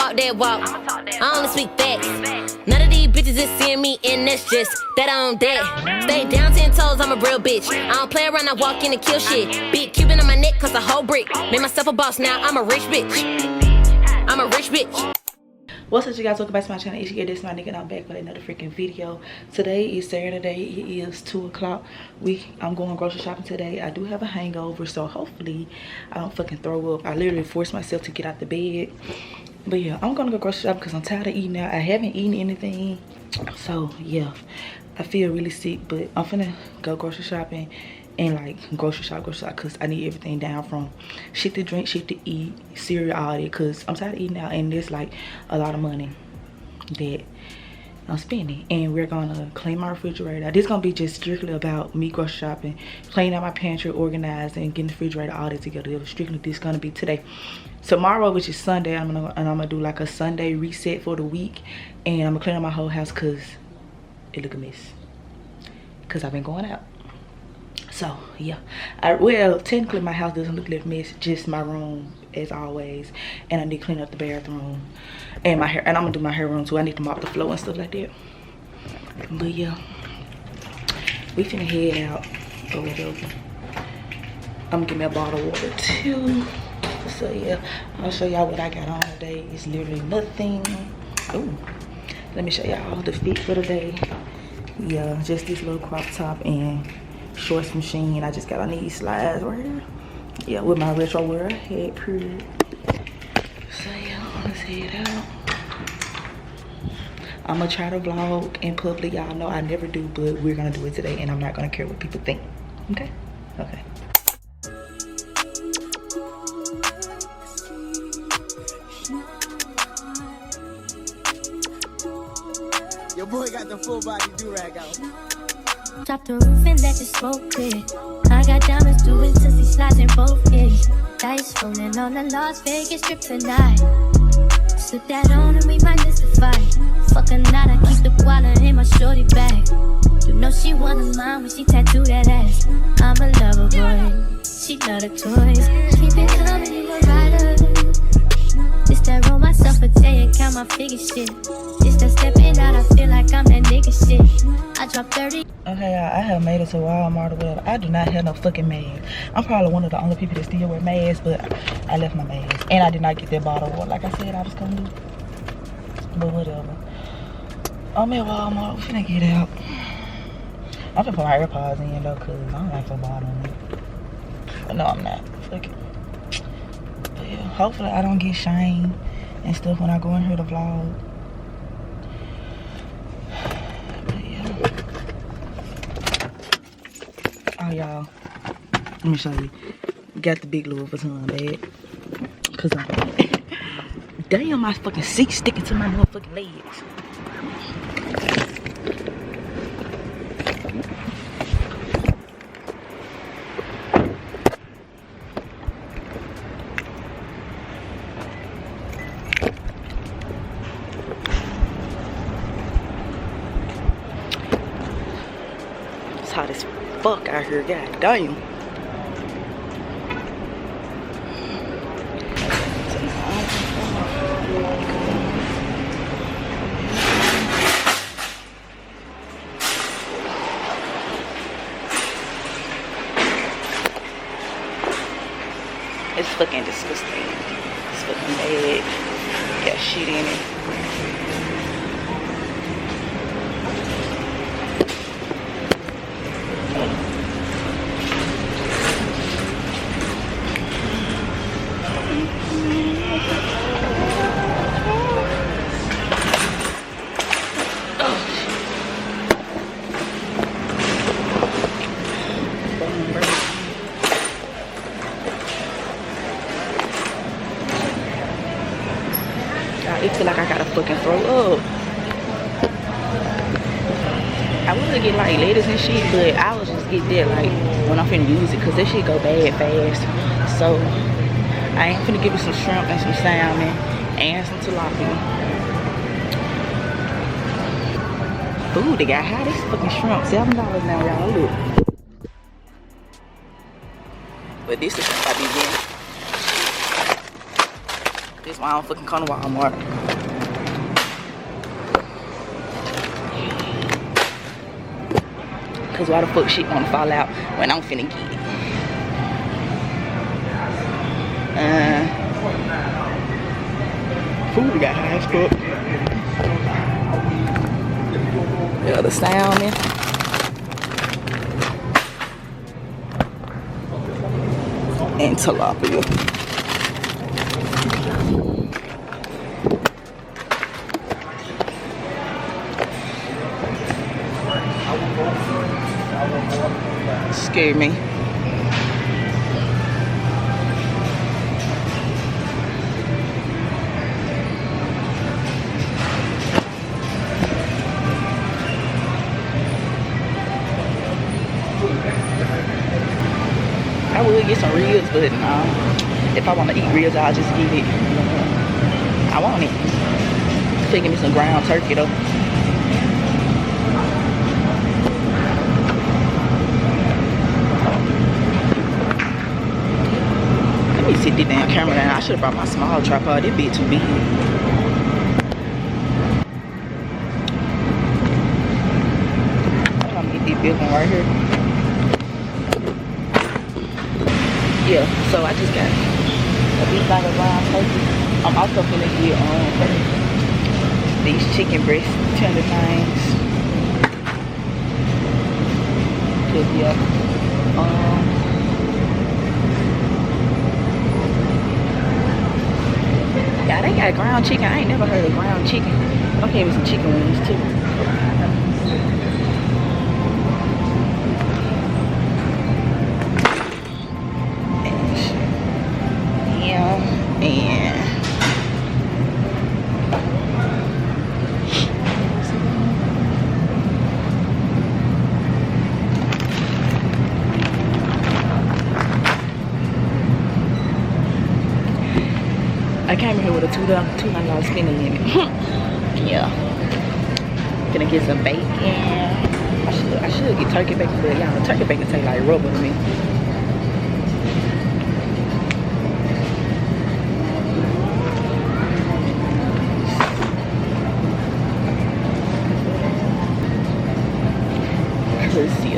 walk that walk. I only speak facts. None of these bitches is seeing me, and that's just that on that. Stay down 10 toes, I'm a real bitch. I don't play around, I walk in and kill shit. Big Cuban on my neck, cause a whole brick. Made myself a boss, now I'm a rich bitch. I'm a rich bitch. What's up, you guys? Welcome back to my channel. It's your girl, this is my nigga, and I'm back with another freaking video. Today is Saturday. It is 2 o'clock. I'm going grocery shopping today. I do have a hangover, so hopefully I don't fucking throw up. I literally forced myself to get out the bed. But yeah, I'm gonna go grocery shopping because I'm tired of eating out. I haven't eaten anything, so yeah, I feel really sick. But I'm finna go grocery shopping and like grocery shop because I need everything down from shit to drink, shit to eat, cereal, all that, because I'm tired of eating out and there's like a lot of money that I'm spending. And we're gonna clean my refrigerator. This is gonna be just strictly about me grocery shopping, cleaning out my pantry, organizing, getting the refrigerator all that together. It was strictly this gonna be today. Tomorrow, which is Sunday, I'm gonna do like a Sunday reset for the week, and I'm gonna clean up my whole house because it look a mess because I've been going out. So yeah, well, technically my house doesn't look like a mess, just my room as always, and I need to clean up the bathroom and my hair, and I'm gonna do my hair room too. I need to mop the floor and stuff like that. But yeah, we finna head out or whatever. I'm gonna get me a bottle of water too. So yeah, I'll show y'all what I got on today. It's literally nothing. Ooh, let me show y'all the fit for the day. Yeah, just this little crop top and shorts machine. I just got on these slides right here. Yeah, with my retro wear head period. So yeah, let's head out. I'm gonna try to vlog in public. Y'all know I never do, but we're gonna do it today, and I'm not gonna care what people think. Okay? Okay. Your boy got the full body do-rag out. Drop the roof and let the smoke clear. I got diamonds doing sissy slides in both ears. Dice rolling on the Las Vegas strip tonight. Slip that on and we might miss the fight. Fuck a night, I keep the wallet in my shorty bag. You know she wanna mine when she tattoo that ass. I'm a lover boy, she love the toys. Keep it coming, you a rider. This that roll myself a day and count my figure shit. This that stepping out, I feel like I'm that nigga shit. I dropped 30. Okay, y'all, I have made it to Walmart or whatever. I do not have no fucking mask. I'm probably one of the only people that still wear masks, but I left my mask. And I did not get that bottle of water like I said I was gonna do. But whatever. I'm at Walmart. We finna get out. I'm finna put my AirPods in though, cause I don't like the bottle in it. But no, I'm not. Fuck it. But yeah, hopefully I don't get shamed and stuff when I go in here to vlog. Oh y'all, let me show you. Got the big Louis Vuitton bag. Cause damn, my fucking seat sticking to my motherfucking legs. It's hot as fuck out here, god damn. It's fucking disgusting. It's fucking bad. Got shit in it. It feel like I gotta fucking throw up. I wanna get like lettuce and shit, but I will just get that like when I'm finna use it, cause that shit go bad fast. So I ain't finna give you some shrimp and some salmon and some tilapia. Ooh, they got high. This fucking shrimp, $7 now, y'all. Look. But this is what I be getting. This why I don't fucking come to Walmart. Cause why the fuck shit wanna fall out when I'm finna get it? Food got high as fuck. Yeah, the sound in. And tilapia. Scared me. I would get some ribs, but if I want to eat ribs, I'll just get it. I want it. Taking me some ground turkey though. Let me sit this damn camera down. I should have brought my small tripod. This bit too big. I'm gonna get this big one right here. Yeah, so I just got a big bag of ground turkey. I'm also gonna get these chicken breast tender things. Cause yeah, yeah, they got ground chicken. I ain't never heard of ground chicken. Okay, with some chicken wings too. I came here with a $200 spending limit. Yeah. Gonna get some bacon. I should get turkey bacon, but y'all, turkey bacon tastes like rubber to me. Let's see.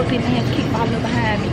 These hands keep falling behind me.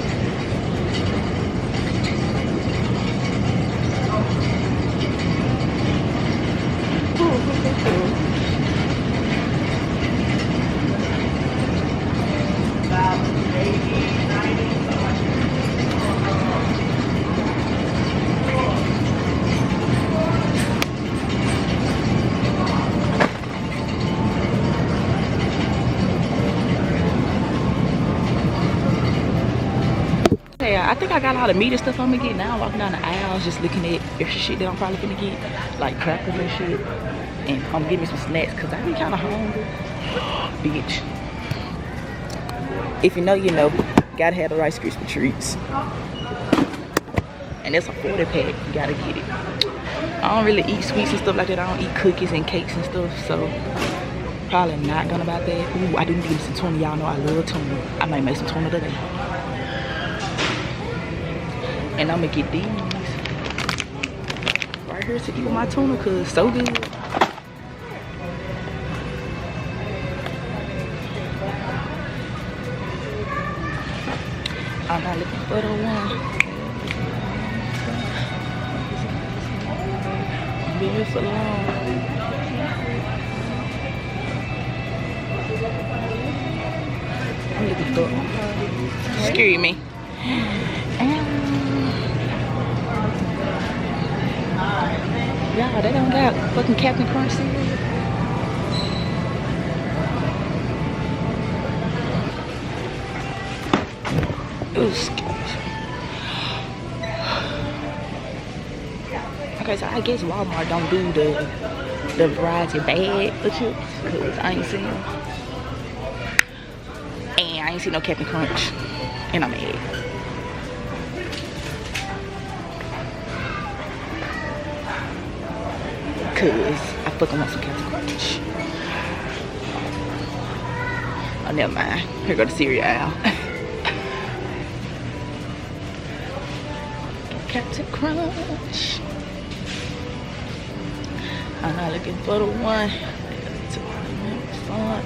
I think I got all the meat and stuff I'm gonna get now. I'm walking down the aisles just looking at extra shit that I'm probably gonna get, like crackers and shit. And I'm gonna get me some snacks because I be kind of hungry. Bitch. If you know, you know. Gotta have the Rice Krispie treats. And it's a 40 pack. You gotta get it. I don't really eat sweets and stuff like that. I don't eat cookies and cakes and stuff. So probably not gonna buy that. Ooh, I do need to get some tuna. Y'all know I love tuna. I might make some tuna today. And I'm gonna get these right here to eat with my tuna cause it's so good. I'm not looking for the one. Been here so long. I'm looking for one. Excuse me. Y'all, they don't got fucking Captain Crunch cereal. Ooh, okay, so I guess Walmart don't do the variety bag of chips because I ain't seen them. And I ain't seen no Captain Crunch. And I'm mad. Cause I fucking want some Captain Crunch. Oh, never mind. Here go the cereal aisle. Captain Crunch. I'm not looking for the one. Fun.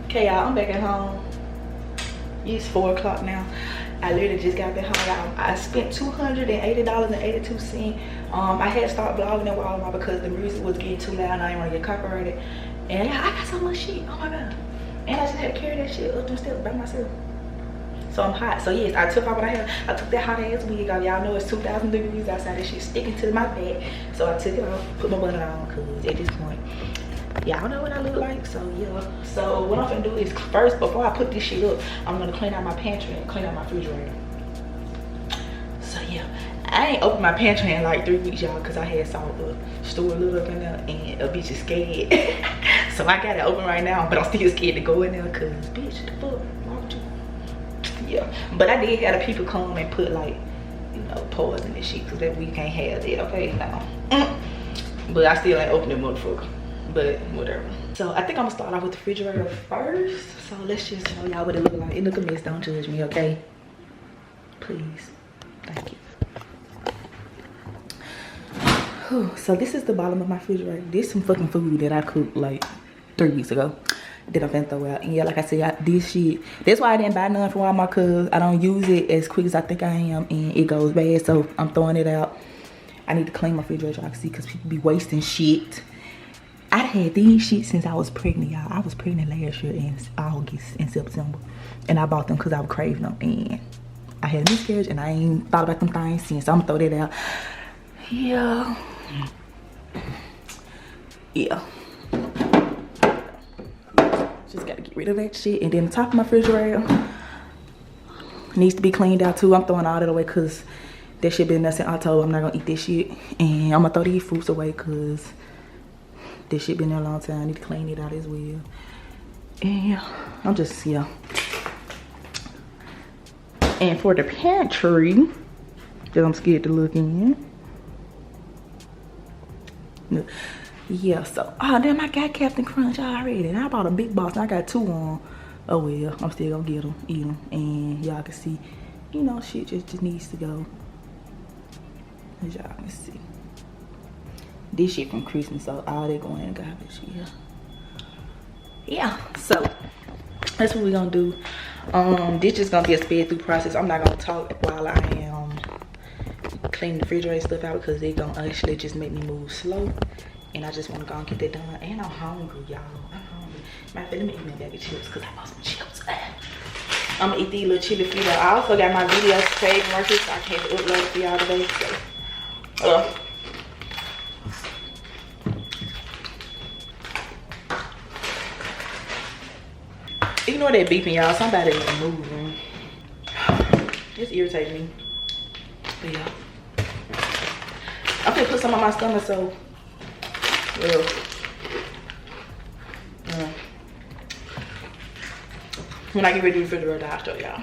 Okay, y'all, I'm back at home. It's 4 o'clock now. I literally just got back home, y'all. I spent $280.82. I had to start vlogging at Walmart because the music was getting too loud and I didn't want to get copyrighted. And yeah, I got so much shit. Oh my god. And I just had to carry that shit up them steps by myself. So I'm hot. So yes, I took off what I had. I took that hot ass wig off. Y'all know it's 2,000 degrees outside. That shit sticking to my back. So I took it off, put my button on, cause at this point, y'all know what I look like. So yeah. So what I'm gonna do is first, before I put this shit up, I'm gonna clean out my pantry and clean out my refrigerator. So yeah, I ain't opened my pantry in like 3 weeks, y'all, cause I had saw the store lit up in there and a bitch is scared. So I got it open right now, but I'm still scared to go in there, cause bitch, the fuck, why would you? Yeah, but I did have the people come and put like, you know, poison and shit, cause that we can't have that, okay? No. But I still ain't open the motherfucker. But whatever. So I think I'm gonna start off with the refrigerator first. So let's just show y'all what it look like. It look a mess, don't judge me, okay? Please. Thank you. Whew. So this is the bottom of my refrigerator. This is some fucking food that I cooked like 3 weeks ago that I'm finna throw out. And yeah, like I said, this shit, that's why I didn't buy none from Walmart, cause I don't use it as quick as I think I am and it goes bad. So I'm throwing it out. I need to clean my refrigerator, I can see, cause people be wasting shit. I had these shit since I was pregnant, y'all. I was pregnant last year in August and September. And I bought them because I was craving them. And I had a miscarriage and I ain't thought about them things since. So I'm gonna throw that out. Yeah. Yeah. Just gotta get rid of that shit. And then the top of my refrigerator needs to be cleaned out too. I'm throwing all that away because that shit been there since October. I'm not gonna eat this shit. And I'm gonna throw these fruits away because this shit been there a long time. I need to clean it out as well. And yeah, I'm just, yeah. And for the pantry, that I'm scared to look in. Yeah, so, oh damn, I got Captain Crunch already. And I bought a big box, and I got 2 on. Oh well, I'm still gonna get them, eat them. And y'all can see, you know, shit just needs to go. As y'all can see. This shit from Christmas, so all that going in the garbage. Yeah, so that's what we're gonna do. This is gonna be a sped through process. I'm not gonna talk while I am cleaning the refrigerator stuff out because it's gonna actually just make me move slow. And I just wanna go and get that done. And I'm hungry, y'all. I'm hungry. Matter of fact, let me eat my bag of chips because I bought some chips. I'm gonna eat these little chili fritos. I also got my videos saved right here, so I can't upload it for y'all today. So, ignore that beeping, y'all. Somebody is moving. It's irritating me. But yeah. I'm gonna put some on my stomach, so well. When I get ready to do the refrigerator, I'll show y'all.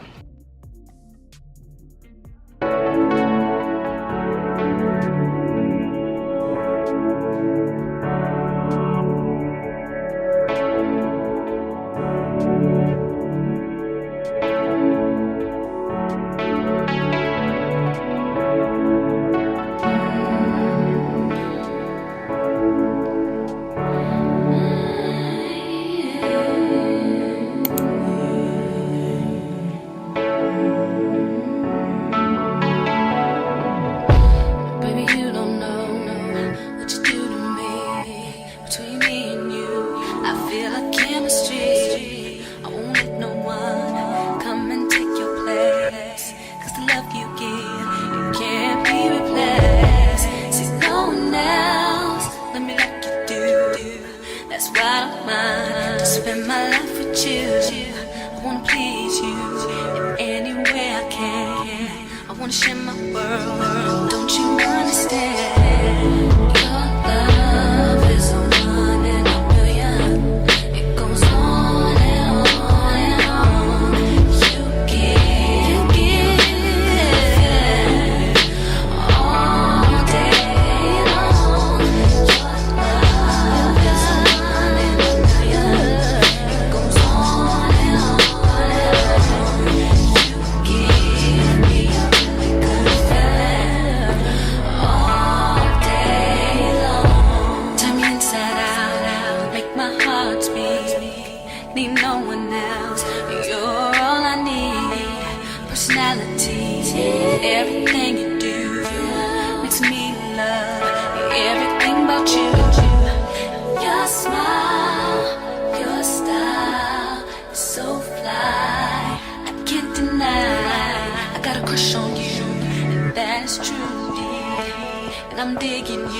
I'm digging you. Make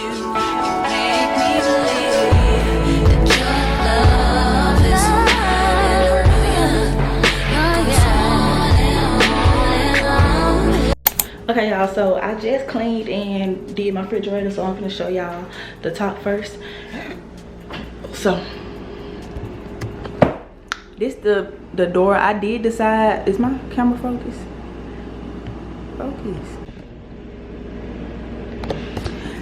me believe that your love is Okay, y'all, so I just cleaned and did my refrigerator, so I'm gonna show y'all the top first. So this the door. I did decide, is my camera focus?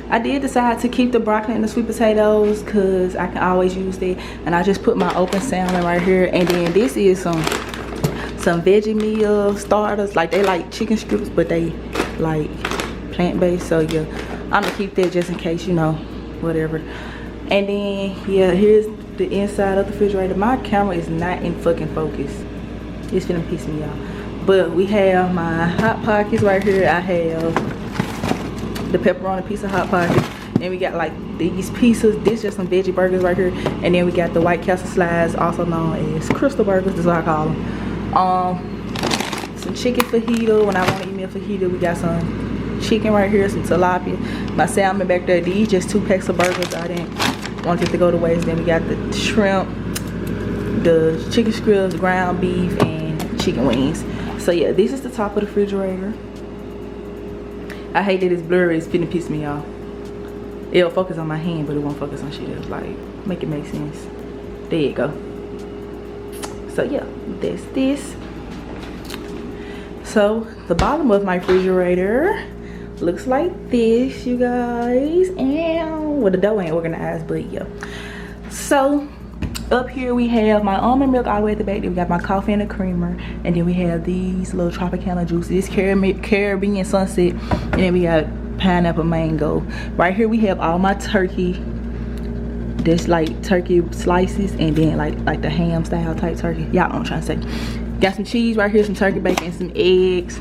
I did decide to keep the broccoli and the sweet potatoes because I can always use that. And I just put my open salmon right here. And then this is some veggie meal starters. Like, they like chicken strips, but they like plant-based. So yeah, I'm gonna keep that just in case, you know, whatever. And then yeah, here's the inside of the refrigerator. My camera is not in fucking focus. It's gonna piss me off. But we have my hot pockets right here. I have the pepperoni pizza hot pocket. Then we got like these pieces. This just some veggie burgers right here. And then we got the White Castle slides, also known as crystal burgers. That's what I call them. Some chicken fajita. When I want to eat me a fajita, we got some chicken right here, some tilapia. My salmon back there. These just 2 packs of burgers. I didn't want it to go to waste. Then we got the shrimp, the chicken strips, ground beef, and chicken wings. So yeah, this is the top of the refrigerator. I hate that it's blurry. It's finna piss me off. It'll focus on my hand, but it won't focus on shit else. Like, make it make sense. There you go. So yeah, that's this. So the bottom of my refrigerator looks like this, you guys. And well, the dough ain't organized, but yeah. So up here we have my almond milk all the way at the back. Then we got my coffee and a creamer. And then we have these little Tropicana juices. This Caribbean Sunset. And then we got pineapple mango. Right here we have all my turkey. This like turkey slices. And then like the ham style type turkey. Y'all know what I'm trying to say. Got some cheese right here, some turkey bacon, some eggs.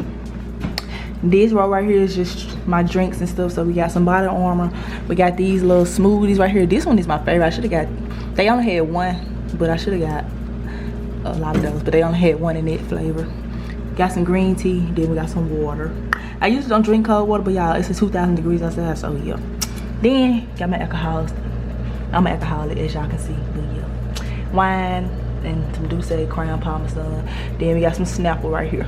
This row right here is just my drinks and stuff. So we got some Body Armor. We got these little smoothies right here. This one is my favorite. I should have got, they only had one, but I should have got a lot of those, but they only had one in that flavor. Got some green tea, then we got some water. I usually don't drink cold water, but y'all, it's 2,000 degrees outside, so yeah. Then got my alcohol. I'm an alcoholic, as y'all can see, but yeah. Wine and some Douce Crown Parmesan. Then we got some Snapple right here.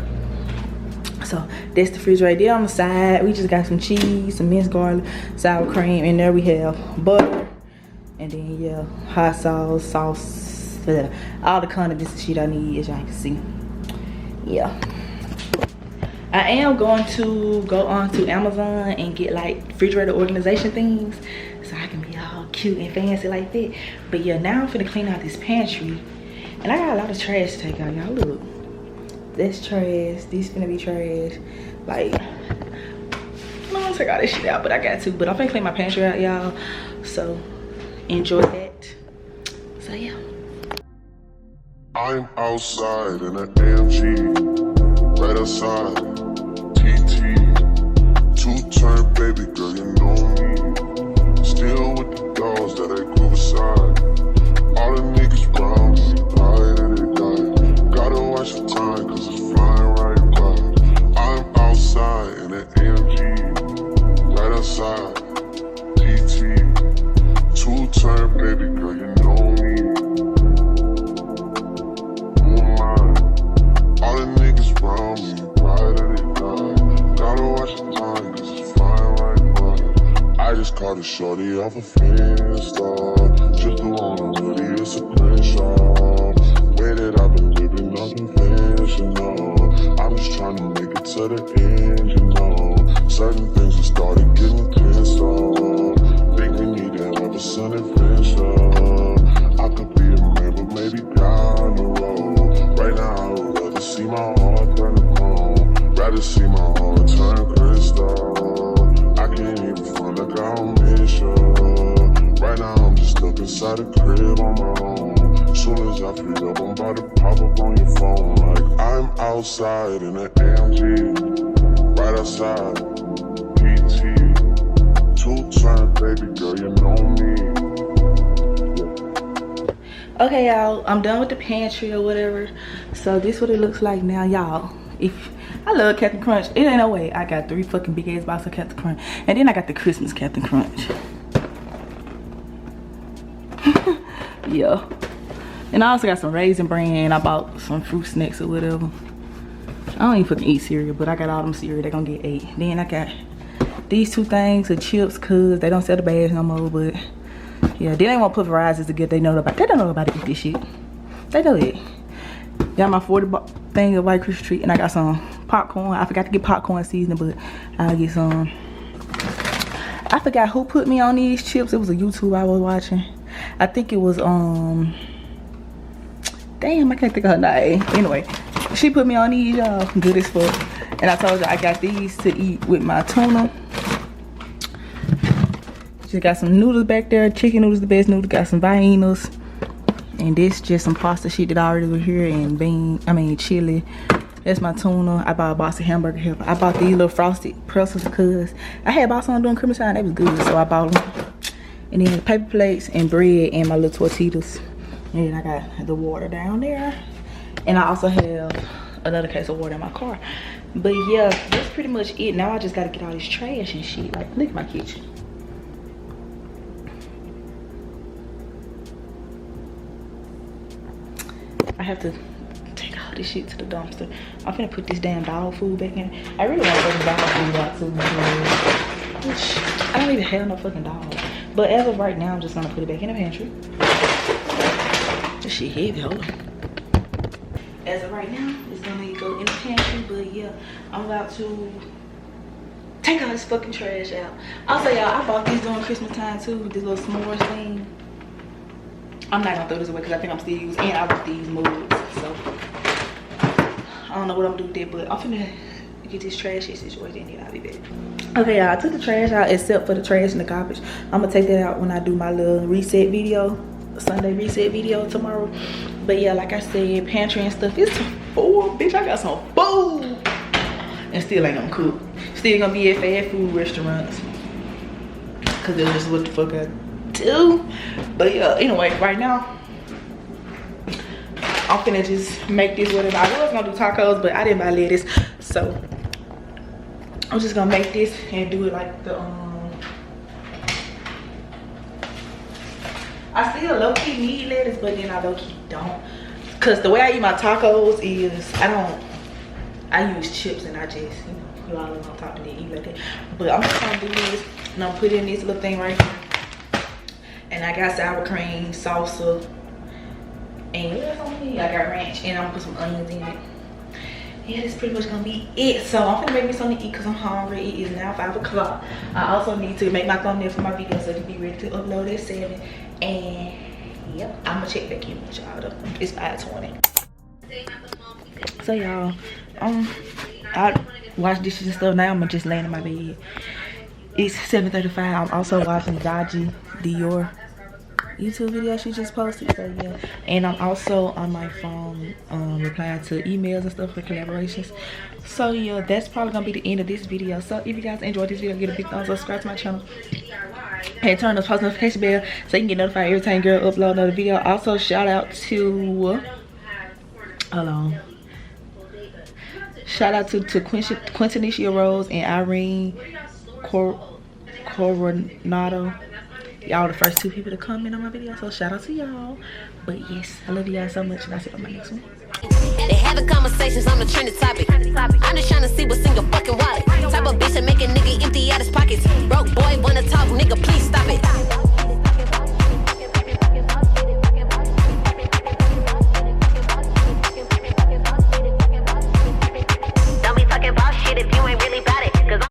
So that's the refrigerator. There on the side, we just got some cheese, some minced garlic, sour cream, and there we have butter. And then yeah, hot sauce, all the condiments and shit I need, as y'all can see. Yeah. I am going to go on to Amazon and get like refrigerator organization things so I can be all cute and fancy like that. But yeah, now I'm finna clean out this pantry. And I got a lot of trash to take out, y'all. Look. That's trash. This finna be trash. Like, I'm gonna take all this shit out, but I got to. But I'm finna clean my pantry out, y'all. So enjoy that. So yeah. I'm outside in an AMG, right outside, TT, 2-turn baby girl, you know me. Still with the dogs that I grew beside. All the niggas round me, pride and they die. Gotta watch the time, cause it's flying right by. I'm outside in an AMG, right outside, TT, 2-turn baby girl, you know me. Caught a shorty off a Finsta. Just the one really is a screenshot. Way that I've been living unconventional. I'm just trying to make it to the end, you know. Certain things have started getting pissed off. Think we need to have a sun adventure. I could be a man, but maybe down the road. Right now I would rather see my heart turn to chrome. Rather see my heart turn crystal. I can't even find like I'm right now I'm just stuck inside the crib on my own. Soon as I free up, I'm about to pop up on your phone. Like I'm outside in an AMG, right outside, PT, 2-turn baby girl, you know me. Okay, y'all, I'm done with the pantry or whatever. So this is what it looks like now, y'all. If I love Captain Crunch. It ain't no way I got 3 fucking big ass boxes of Captain Crunch. And then I got the Christmas Captain Crunch. Yeah. And I also got some Raisin Bran. I bought some fruit snacks or whatever. I don't even fucking eat cereal, but I got all them cereal. They gonna get 8. Then I got these 2 things of chips, cause they don't sell the bags no more. But yeah, then they want pulverizers to get. They don't know about to eat this shit. They know it. Got my 40 thing of White Christmas treat, and I got some popcorn. I forgot to get popcorn seasoning, but I'll get some. I forgot who put me on these chips. It was a YouTube I was watching. I think it was damn, I can't think of her name. Anyway, she put me on these, y'all. Good as fuck. And I told you I got these to eat with my tuna. Just got some noodles back there. Chicken noodles, the best noodles. Got some Viennas. And this just some pasta shit that I already was here. And chili. That's my tuna. I bought a box of hamburger helper. I bought these little frosted pretzels because I had bought some during Christmas time. They was good, so I bought them. And then the paper plates and bread and my little tortillas. And then I got the water down there. And I also have another case of water in my car. But yeah, that's pretty much it. Now I just gotta get all this trash and shit. Like, look at my kitchen. I have to take all this shit to the dumpster. I'm finna put this damn dog food back in. I really want to put the dog food out too. I don't even have no fucking dog. But as of right now, I'm just gonna put it back in the pantry. This shit heavy, hold on. As of right now, it's gonna go in the pantry. But yeah, I'm about to take all this fucking trash out. Also, y'all, I bought these during Christmas time too. This little s'mores thing. I'm not gonna throw this away because I think I'm still using. And I bought these mugs, so I don't know what I'm gonna do with that. But I'm finna get this trash shit situated and then I'll be back. Okay, y'all, I took the trash out except for the trash and the garbage. I'm gonna take that out when I do my little reset video, Sunday reset video tomorrow. But yeah, like I said, pantry and stuff is full. Bitch, I got some food and still ain't gonna cook. Still gonna be at fast food restaurants because that's just what the fuck I do. But yeah, anyway, right now I'm finna just make this whatever. I was gonna do tacos, but I didn't buy lettuce, so I'm just gonna make this and do it like the I still low-key need lettuce, but then I low-key don't. Cause the way I eat my tacos is I use chips and I just, you know, on top and then eat like that. But I'm just gonna do this and I'm putting this little thing right here. And I got sour cream, salsa, and what else on here? I got ranch, and I'm gonna put some onions in it. Yeah, that's pretty much gonna be it. So I'm gonna make me something to eat because I'm hungry. It is now 5 o'clock. I also need to make my thumbnail for my video so it can be ready to upload at 7. And yep, I'm gonna check back in with y'all though. It's 5:20. So y'all, I wash dishes and stuff now. I'm gonna just lay in my bed. It's 7:35. I'm also watching Dodgy Dior YouTube video she just posted. So yeah, and I'm also on my phone replying to emails and stuff for collaborations. So yeah, that's probably gonna be the end of this video. So if you guys enjoyed this video, give it a big thumbs up, subscribe to my channel, and turn the post notification bell so you can get notified every time girl upload another video. Also shout out to Quintanisha Rose and Irene Coronado. Y'all the first 2 people to comment on my video, so shout out to y'all. But yes, I love you guys so much, and I'll see you on my next one. They having conversations on the trending topic. I'm just trying to see what's in your fucking wallet. Type of bitch that make a nigga